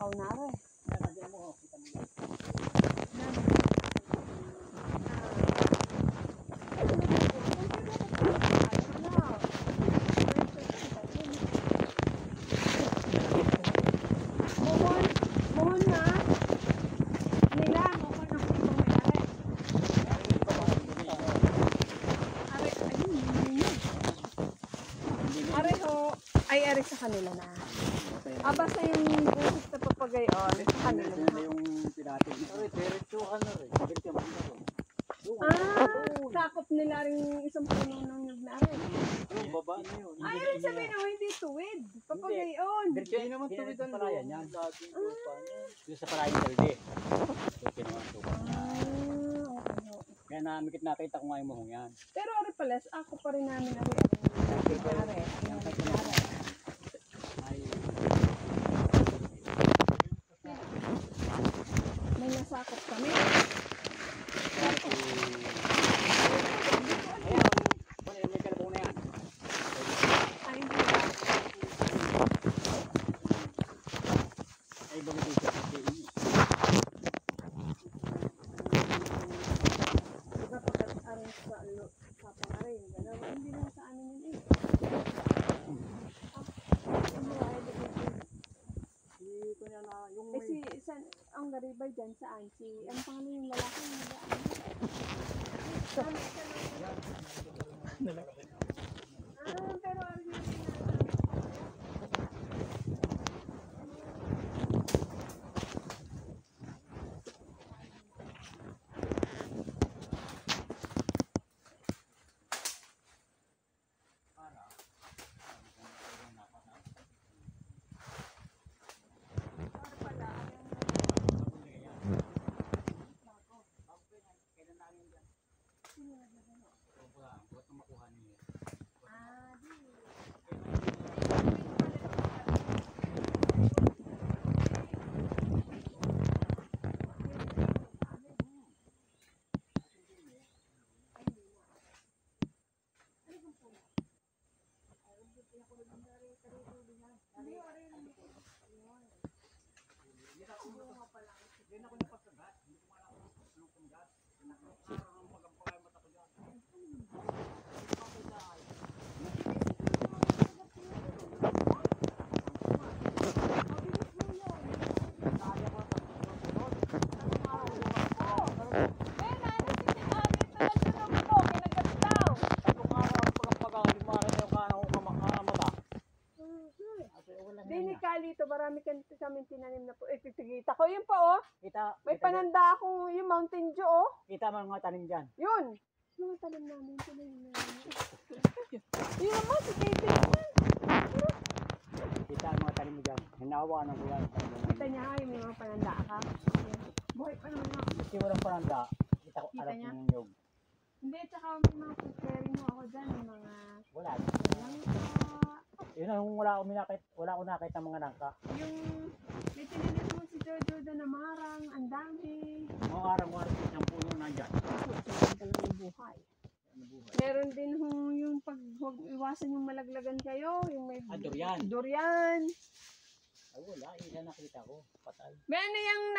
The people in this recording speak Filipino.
tao na rin. Nalagyan mo, kita mo yan. Mohon na. Nila, mohon na kung ito may are. Are, ayun, hindi niya. Are ho, ay are sa kanila na. Basta yung busit na papagayon, sa kanila na. Yung pinatig na. Diretsuhan na rin. Sakop nila rin isang puno ng nyug na are. Yung baba na yun. Ay, rin sabihin na hindi tuwid. Papagayon. Hindi naman tuwid ang palayan yan. Yung sa palayan talde. Okay naman tuwa. Kaya namikit nakita ko nga yung muhong yan. Pero ari palas, ako pa rin namin ari. May nasakop kami. Ang garibay dyan saan? Ang pangalan yung lalaki yung pero ano yung dito, marami kami tinanim na po. Kita ko yun pa, oh. May pananda akong yung Mountain Dew, oh. Kita mo mga tanim dyan. Yun. Mga tanim namin. Yun naman, si Katie naman. Kita ang mga tanim mo dyan. Hinawa na ko yan. Kita niya, yung mga pananda ka. Buhay pa naman ako. Kasi walang pananda. Kita ko alam yung nyug. Hindi, tsaka may mga preparing mo ako dyan. Yung mga... Wala. Yun ang wala ko nakita mga nangka. Yung may tinanim mo si Jojo doon na marang, ang dami. Mga arang-arang ng puno nandyan. Talagang buhay. Meron din yung pag huwag iwasan yung malaglagan kayo, yung may durian. Durian. Ay wala, isa nakita ko. Patay. Meron na yung